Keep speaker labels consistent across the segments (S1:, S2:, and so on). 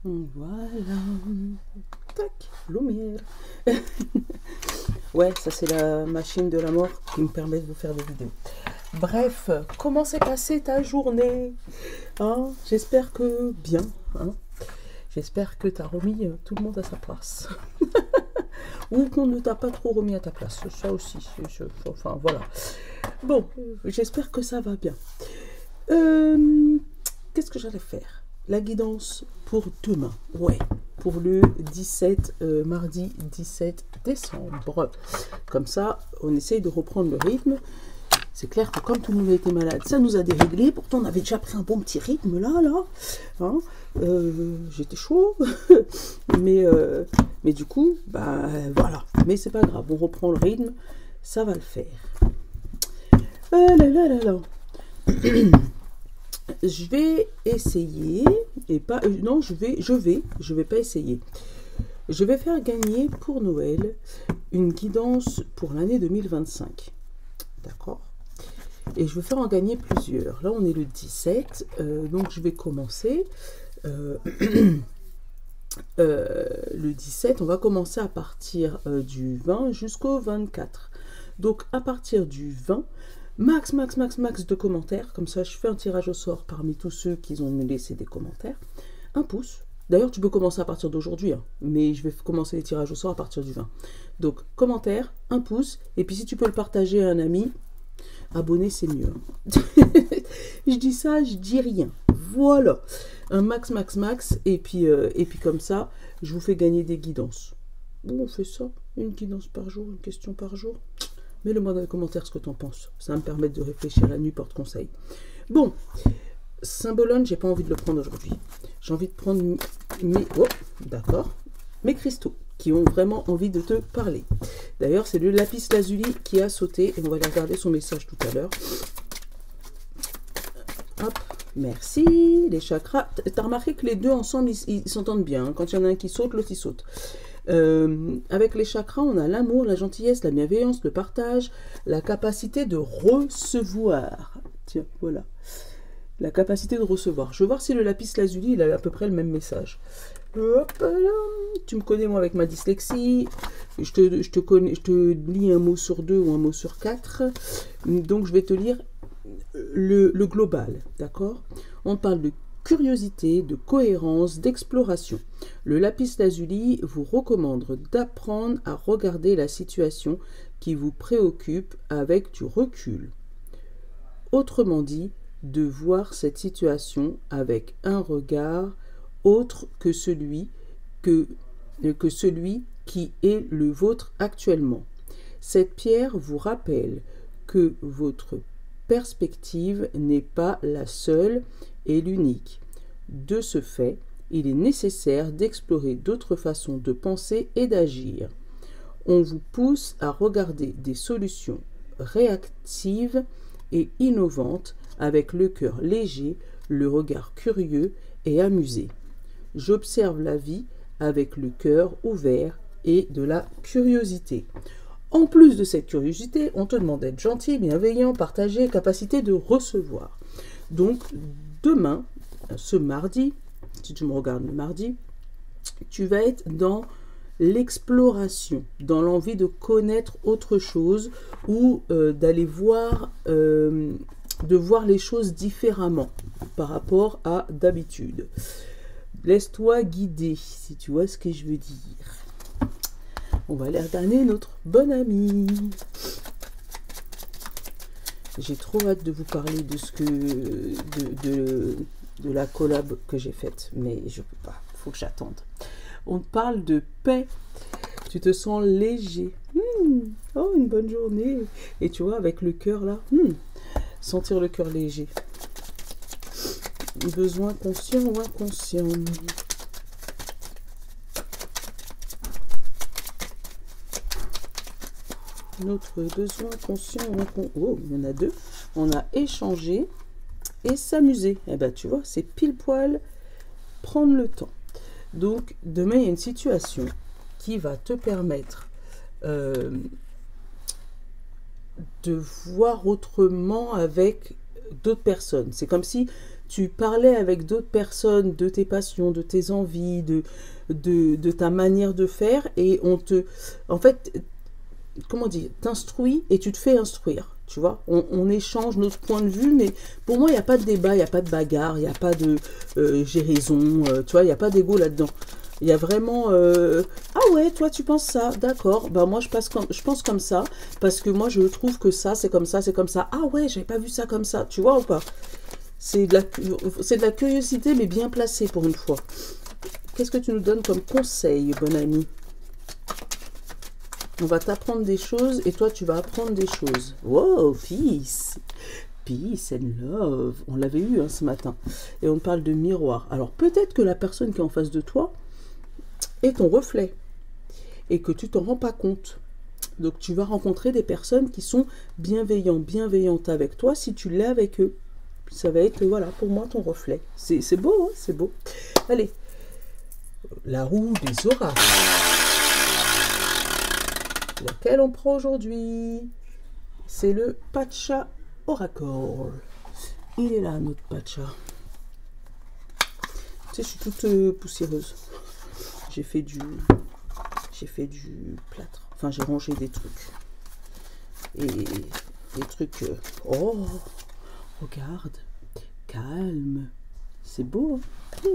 S1: Voilà. Tac, lumière. Ouais, ça c'est la machine de la mort qui me permet de vous faire des vidéos. Bref, comment s'est passée ta journée, hein? J'espère que bien, hein? J'espère que tu as remis tout le monde à sa place. Ou qu'on ne t'a pas trop remis à ta place. Ça aussi, enfin voilà. Bon, j'espère que ça va bien. Qu'est-ce que j'allais faire? La guidance pour demain. Ouais, pour le 17, mardi 17 décembre. Comme ça, on essaye de reprendre le rythme. C'est clair que comme tout le monde a été malade, ça nous a déréglé. Pourtant, on avait déjà pris un bon petit rythme là. Hein, j'étais chaud. mais du coup, bah voilà. Mais c'est pas grave, on reprend le rythme. Ça va le faire. Ah là là là là. Je vais essayer, et pas, non, je vais pas essayer. Je vais faire gagner pour Noël une guidance pour l'année 2025. D'accord? Et je vais faire en gagner plusieurs. Là, on est le 17, donc je vais commencer. Le 17, on va commencer à partir du 20 jusqu'au 24. Donc, à partir du 20, max de commentaires. Comme ça, je fais un tirage au sort parmi tous ceux qui ont me laissé des commentaires. Un pouce. D'ailleurs, tu peux commencer à partir d'aujourd'hui, hein, mais je vais commencer les tirages au sort à partir du 20. Donc, commentaire, un pouce. Et puis, si tu peux le partager à un ami, abonner, c'est mieux. Je dis ça, je dis rien. Voilà. Un max. Et puis comme ça, je vous fais gagner des guidances. Bon, on fait ça. Une guidance par jour, une question par jour. Mets-le-moi dans les commentaires ce que tu en penses. Ça va me permettre de réfléchir la nuit, porte-conseil. Bon, Saint-Bologne, j'ai pas envie de le prendre aujourd'hui. J'ai envie de prendre mes... Oh, d'accord. Mes cristaux qui ont vraiment envie de te parler. D'ailleurs, c'est le lapis lazuli qui a sauté. Et on va aller regarder son message tout à l'heure. Hop, merci. Les chakras. Tu as remarqué que les deux ensemble, ils s'entendent bien. Hein. Quand il y en a un qui saute, l'autre il saute. Avec les chakras, on a l'amour, la gentillesse, la bienveillance, le partage, la capacité de recevoir. Tiens, voilà. La capacité de recevoir. Je vais voir si le lapis lazuli, il a à peu près le même message. Hop là. Tu me connais, moi, avec ma dyslexie. Je te lis un mot sur 2 ou un mot sur 4. Donc, je vais te lire le global. D'accord? On parle de curiosité, de cohérence, d'exploration. Le lapis lazuli vous recommande d'apprendre à regarder la situation qui vous préoccupe avec du recul. Autrement dit, de voir cette situation avec un regard autre que celui qui est le vôtre actuellement. Cette pierre vous rappelle que votre perspective n'est pas la seule et l'unique. De ce fait, il est nécessaire d'explorer d'autres façons de penser et d'agir. On vous pousse à regarder des solutions réactives et innovantes avec le cœur léger, le regard curieux et amusé. J'observe la vie avec le cœur ouvert et de la curiosité. En plus de cette curiosité, on te demande d'être gentil, bienveillant, partagé, capacité de recevoir. Donc, demain, ce mardi, si tu me regardes le mardi, tu vas être dans l'exploration, dans l'envie de connaître autre chose ou d'aller voir, de voir les choses différemment par rapport à d'habitude. Laisse-toi guider, si tu vois ce que je veux dire. On va aller regarder notre bonne amie. J'ai trop hâte de vous parler de ce que de la collab que j'ai faite, mais je peux pas, faut que j'attende. On parle de paix. Tu te sens léger. Oh, une bonne journée. Et tu vois, avec le cœur là, sentir le cœur léger. Besoin conscient ou inconscient. Notre besoin conscient ou inconscient. Oh, il y en a deux. On a échangé et s'amuser. Eh ben, tu vois, c'est pile poil prendre le temps. Donc, demain, il y a une situation qui va te permettre de voir autrement avec d'autres personnes. C'est comme si tu parlais avec d'autres personnes de tes passions, de tes envies, de ta manière de faire, et en fait, comment dire, t'instruis et tu te fais instruire. Tu vois, on échange notre point de vue, mais pour moi, il n'y a pas de débat, il n'y a pas de bagarre, il n'y a pas de j'ai raison, tu vois, il n'y a pas d'ego là-dedans. Il y a vraiment ah ouais, toi tu penses ça, d'accord, bah moi je pense comme ça, parce que moi je trouve que ça, c'est comme ça, c'est comme ça. Ah ouais, j'avais pas vu ça comme ça, tu vois ou pas? C'est de la curiosité, mais bien placée pour une fois. Qu'est-ce que tu nous donnes comme conseil, bon ami? On va t'apprendre des choses et toi, tu vas apprendre des choses. Wow, peace. Peace and love. On l'avait eu hein, ce matin. Et on parle de miroir. Alors, peut-être que la personne qui est en face de toi est ton reflet et que tu t'en rends pas compte. Donc, tu vas rencontrer des personnes qui sont bienveillantes avec toi si tu l'es avec eux. Ça va être, voilà, pour moi, ton reflet. C'est beau, hein, c'est beau. Allez. La roue des orages. Laquelle on prend aujourd'hui? C'est le Pacha Oracle. Il est là, notre Pacha. Tu sais, je suis toute poussiéreuse. J'ai fait du plâtre. Enfin, j'ai rangé des trucs. Et des trucs... oh, regarde. Calme. C'est beau, hein?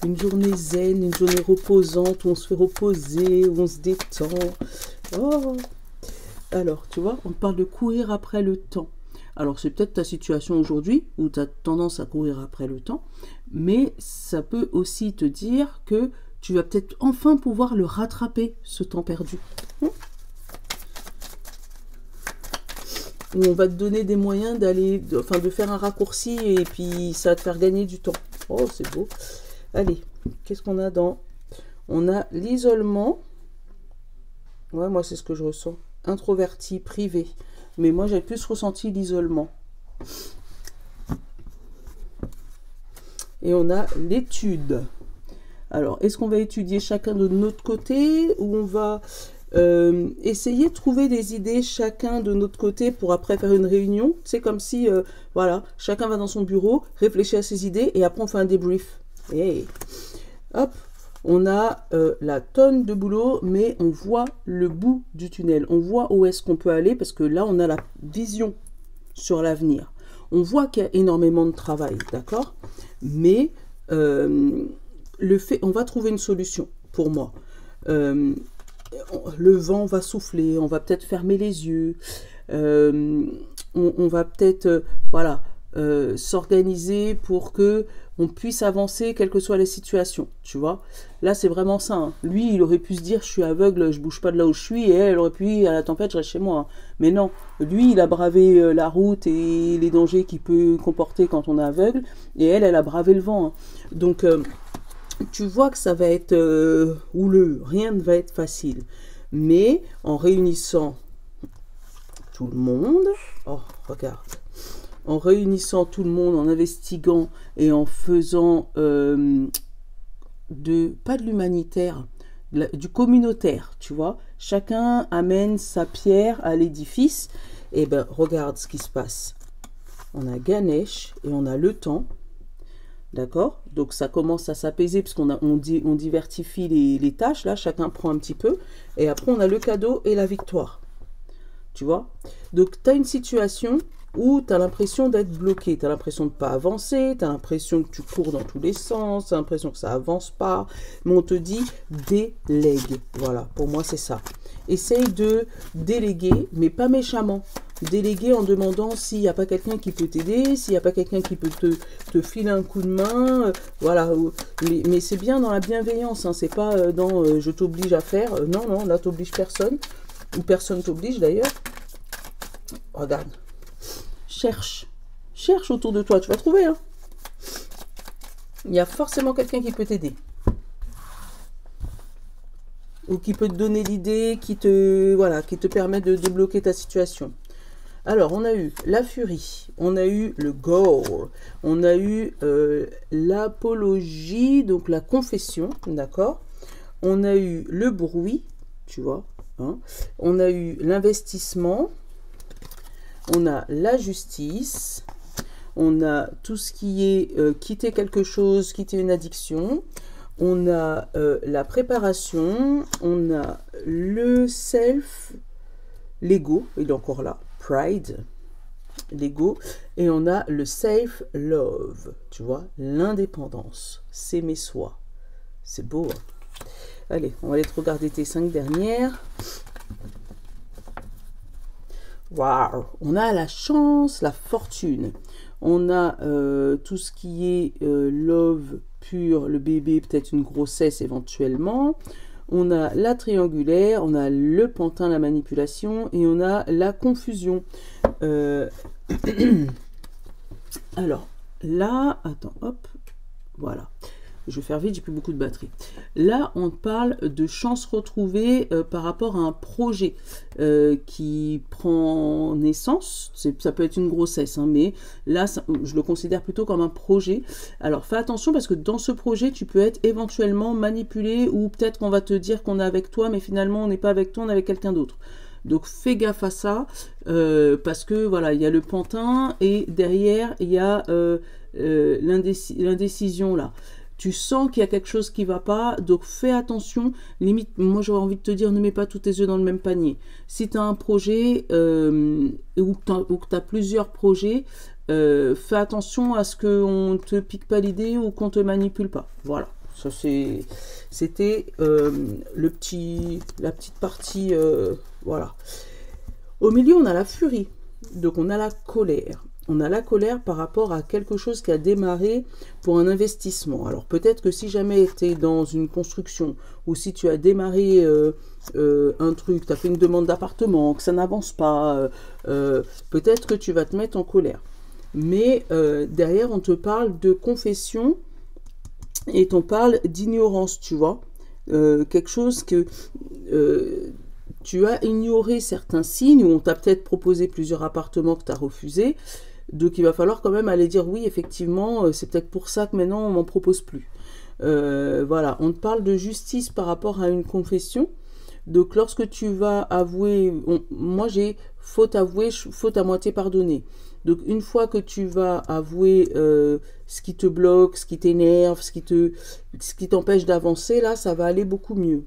S1: Une journée zen, une journée reposante, où on se fait reposer, où on se détend. Oh. Alors, tu vois, on parle de courir après le temps. Alors, c'est peut-être ta situation aujourd'hui, où tu as tendance à courir après le temps, mais ça peut aussi te dire que tu vas peut-être enfin pouvoir le rattraper, ce temps perdu. Où on va te donner des moyens de faire un raccourci, et puis ça va te faire gagner du temps. Oh, c'est beau. Allez, qu'est-ce qu'on a dans... On a l'isolement. Ouais, moi, c'est ce que je ressens. Introverti, privé. Mais moi, j'ai plus ressenti l'isolement. Et on a l'étude. Alors, est-ce qu'on va étudier chacun de notre côté ou on va essayer de trouver des idées chacun de notre côté pour après faire une réunion? C'est comme si, voilà, chacun va dans son bureau, réfléchit à ses idées et après on fait un débrief. Hey. Hop, on a la tonne de boulot, mais on voit le bout du tunnel. On voit où est-ce qu'on peut aller parce que là, on a la vision sur l'avenir. On voit qu'il y a énormément de travail, d'accord? Mais on va trouver une solution pour moi. Le vent va souffler, on va peut-être fermer les yeux, on va peut-être, voilà, s'organiser pour que on puisse avancer quelle que soit la situation, tu vois. Là, c'est vraiment ça. Hein. Lui, il aurait pu se dire, je suis aveugle, je bouge pas de là où je suis, et elle aurait pu dire, à la tempête, je reste chez moi. Hein. Mais non, lui, il a bravé la route et les dangers qu'il peut comporter quand on est aveugle, et elle a bravé le vent. Hein. Donc, tu vois que ça va être houleux, rien ne va être facile. Mais en réunissant tout le monde, oh, regarde, en réunissant tout le monde, en investiguant et en faisant pas de l'humanitaire, du communautaire, tu vois. Chacun amène sa pierre à l'édifice. Et ben regarde ce qui se passe. On a Ganesh et on a le temps. D'accord? Donc ça commence à s'apaiser parce on diversifie les tâches. Là, chacun prend un petit peu. Et après, on a le cadeau et la victoire. Tu vois? Donc, tu as une situation où tu as l'impression d'être bloqué, tu as l'impression de ne pas avancer, tu as l'impression que tu cours dans tous les sens, tu as l'impression que ça avance pas, mais on te dit délègue. Voilà, pour moi c'est ça. Essaye de déléguer, mais pas méchamment. Déléguer en demandant s'il n'y a pas quelqu'un qui peut t'aider, s'il n'y a pas quelqu'un qui peut te filer un coup de main, voilà. Mais c'est bien dans la bienveillance, hein, c'est pas dans je t'oblige à faire. Non, non, là t'obliges personne, ou personne t'oblige d'ailleurs. Regarde. Cherche autour de toi, tu vas trouver. Hein. Il y a forcément quelqu'un qui peut t'aider. Ou qui peut te donner l'idée, qui te permet de débloquer ta situation. Alors, on a eu la furie, on a eu le goal, on a eu l'apologie, donc la confession, d'accord? On a eu le bruit, tu vois. Hein. On a eu l'investissement. On a la justice, on a tout ce qui est quitter quelque chose, quitter une addiction, on a la préparation, on a le self, l'ego, il est encore là, pride, l'ego, et on a le self-love, tu vois, l'indépendance, s'aimer soi. C'est beau, hein? Allez, on va aller te regarder tes 5 dernières. Waouh! On a la chance, la fortune. On a tout ce qui est love pur, le bébé, peut-être une grossesse éventuellement. On a la triangulaire, on a le pantin, la manipulation, et on a la confusion. Alors, là, attends, hop, voilà. Je vais faire vite, j'ai plus beaucoup de batterie. Là, on parle de chance retrouvée par rapport à un projet qui prend naissance. Ça peut être une grossesse, hein, mais là, je le considère plutôt comme un projet. Alors, fais attention parce que dans ce projet, tu peux être éventuellement manipulé ou peut-être qu'on va te dire qu'on est avec toi, mais finalement, on n'est pas avec toi, on est avec quelqu'un d'autre. Donc, fais gaffe à ça parce que, voilà, il y a le pantin et derrière, il y a l'indécision, là. Tu sens qu'il y a quelque chose qui ne va pas, donc fais attention. Limite, moi j'aurais envie de te dire, ne mets pas tous tes œufs dans le même panier. Si tu as un projet ou que tu as plusieurs projets, fais attention à ce qu'on ne te pique pas l'idée ou qu'on ne te manipule pas. Voilà, ça c'était la petite partie, voilà. Au milieu, on a la furie, donc on a la colère. On a la colère par rapport à quelque chose qui a démarré pour un investissement. Alors peut-être que si jamais tu es dans une construction ou si tu as démarré un truc, tu as fait une demande d'appartement, que ça n'avance pas, peut-être que tu vas te mettre en colère. Mais derrière, on te parle de confession et on parle d'ignorance, tu vois. Quelque chose que tu as ignoré certains signes ou on t'a peut-être proposé plusieurs appartements que tu as refusés. Donc il va falloir quand même aller dire oui, effectivement, c'est peut-être pour ça que maintenant on m'en propose plus. Voilà, on te parle de justice par rapport à une confession. Donc lorsque tu vas avouer, moi j'ai faute avouée, faute à moitié pardonnée. Donc une fois que tu vas avouer ce qui te bloque, ce qui t'énerve, ce qui t'empêche d'avancer, là ça va aller beaucoup mieux.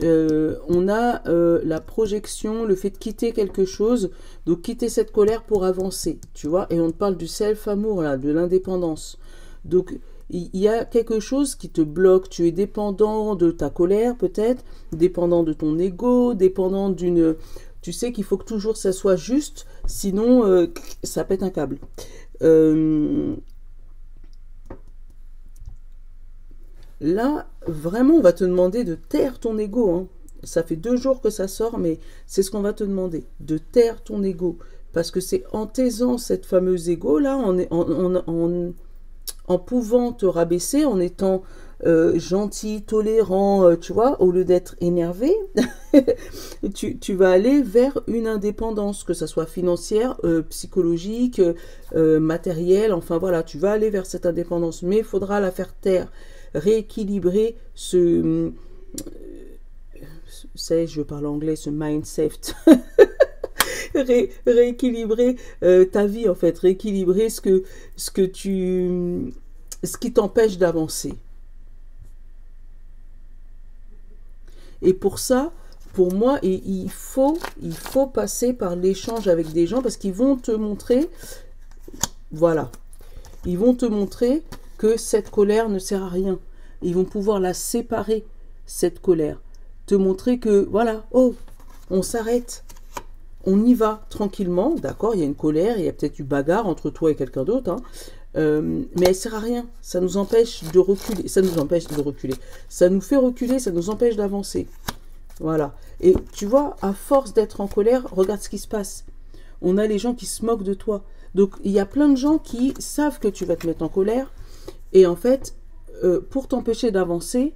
S1: On a la projection, le fait de quitter quelque chose, donc quitter cette colère pour avancer, tu vois, et on te parle du self-amour, là, de l'indépendance. Donc, il y a quelque chose qui te bloque, tu es dépendant de ta colère, peut-être, dépendant de ton ego, dépendant d'une... Tu sais qu'il faut que toujours ça soit juste, sinon ça pète un câble. Là, vraiment, on va te demander de taire ton ego. Hein. Ça fait 2 jours que ça sort, mais c'est ce qu'on va te demander, de taire ton ego. Parce que c'est en taisant cette fameuse ego-là, en pouvant te rabaisser, en étant gentil, tolérant, tu vois, au lieu d'être énervé, tu vas aller vers une indépendance, que ce soit financière, psychologique, matérielle, enfin voilà, tu vas aller vers cette indépendance, mais il faudra la faire taire. Rééquilibrer je parle anglais, ce mindset. Rééquilibrer ta vie, en fait. Rééquilibrer ce qui t'empêche d'avancer. Et pour ça, pour moi, il faut passer par l'échange avec des gens parce qu'ils vont te montrer, voilà, ils vont te montrer que cette colère ne sert à rien. Ils vont pouvoir la séparer, cette colère. Te montrer que, voilà, oh, on s'arrête. On y va tranquillement, d'accord, il y a une colère, il y a peut-être une bagarre entre toi et quelqu'un d'autre, hein, mais elle ne sert à rien. Ça nous empêche de reculer. Ça nous empêche de reculer. Ça nous fait reculer, ça nous empêche d'avancer. Voilà. Et tu vois, à force d'être en colère, regarde ce qui se passe. On a les gens qui se moquent de toi. Donc, il y a plein de gens qui savent que tu vas te mettre en colère, et en fait, pour t'empêcher d'avancer,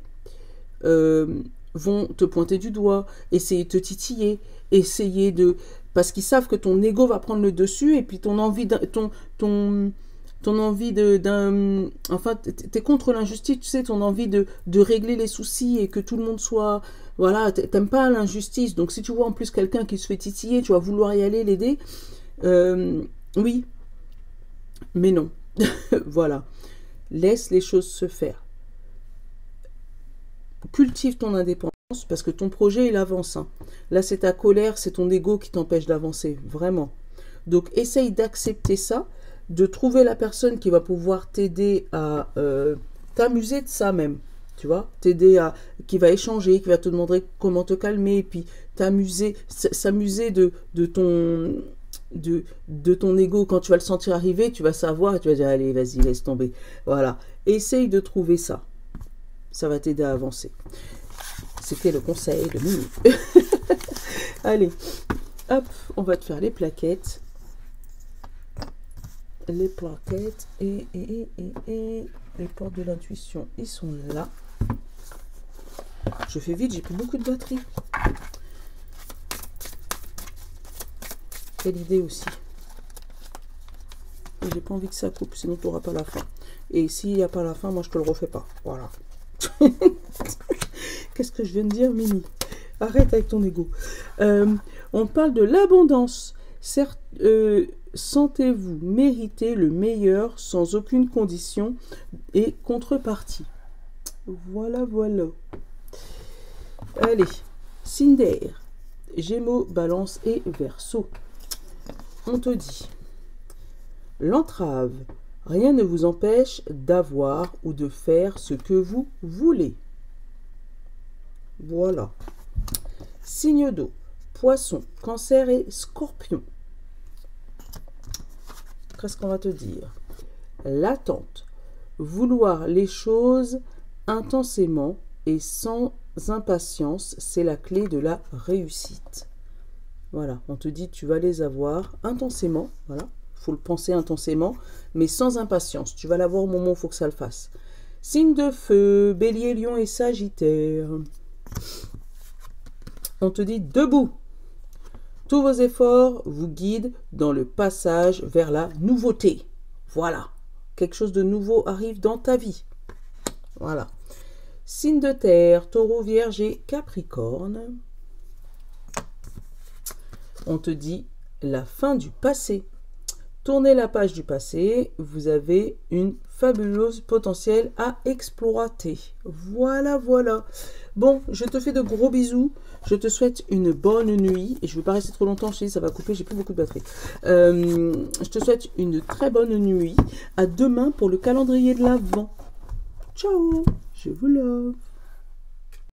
S1: vont te pointer du doigt, essayer de te titiller, essayer de... Parce qu'ils savent que ton ego va prendre le dessus, et puis ton envie enfin, t'es contre l'injustice, tu sais, ton envie de régler les soucis et que tout le monde soit... Voilà, t'aimes pas l'injustice. Donc, si tu vois en plus quelqu'un qui se fait titiller, tu vas vouloir y aller, l'aider. Oui. Mais non, voilà. Laisse les choses se faire. Cultive ton indépendance parce que ton projet, il avance. Hein. Là, c'est ta colère, c'est ton ego qui t'empêche d'avancer, vraiment. Donc, essaye d'accepter ça, de trouver la personne qui va pouvoir t'aider à t'amuser de ça même. Tu vois, t'aider à, qui va échanger, qui va te demander comment te calmer, et puis t'amuser, s'amuser de ton ego. Quand tu vas le sentir arriver, tu vas savoir et tu vas dire allez, vas-y, laisse tomber. Voilà, essaye de trouver ça. Ça va t'aider à avancer. C'était le conseil de Mimi. Allez, hop, on va te faire les plaquettes. Les plaquettes et les portes de l'intuition, ils sont là. Je fais vite, j'ai plus beaucoup de batterie. Quelle idée aussi. Et j'ai pas envie que ça coupe, sinon tu n'auras pas la fin. Et s'il n'y a pas la fin, moi je te le refais pas. Voilà. Qu'est-ce que je viens de dire, Mimi? Arrête avec ton ego. On parle de l'abondance. Certes, sentez-vous mériter le meilleur sans aucune condition et contrepartie. Voilà, voilà. Allez, signe d'air, Gémeaux, Balance et Verseau. On te dit, l'entrave, rien ne vous empêche d'avoir ou de faire ce que vous voulez. Voilà. Signe d'eau, Poisson, Cancer et Scorpion. Qu'est-ce qu'on va te dire? L'attente, vouloir les choses intensément et sans impatience, c'est la clé de la réussite. Voilà, on te dit tu vas les avoir intensément, voilà, il faut le penser intensément, mais sans impatience. Tu vas l'avoir au moment où il faut que ça le fasse. Signe de feu, Bélier, Lion et Sagittaire. On te dit debout. Tous vos efforts vous guident dans le passage vers la nouveauté. Voilà, quelque chose de nouveau arrive dans ta vie. Voilà. Signe de terre, Taureau, Vierge et Capricorne. On te dit la fin du passé. Tournez la page du passé, vous avez une fabuleuse potentiel à exploiter. Voilà, voilà. Bon, je te fais de gros bisous. Je te souhaite une bonne nuit. Et je ne vais pas rester trop longtemps, je te dis, ça va couper, j'ai plus beaucoup de batterie. Je te souhaite une très bonne nuit. À demain pour le calendrier de l'Avent. Ciao, je vous love.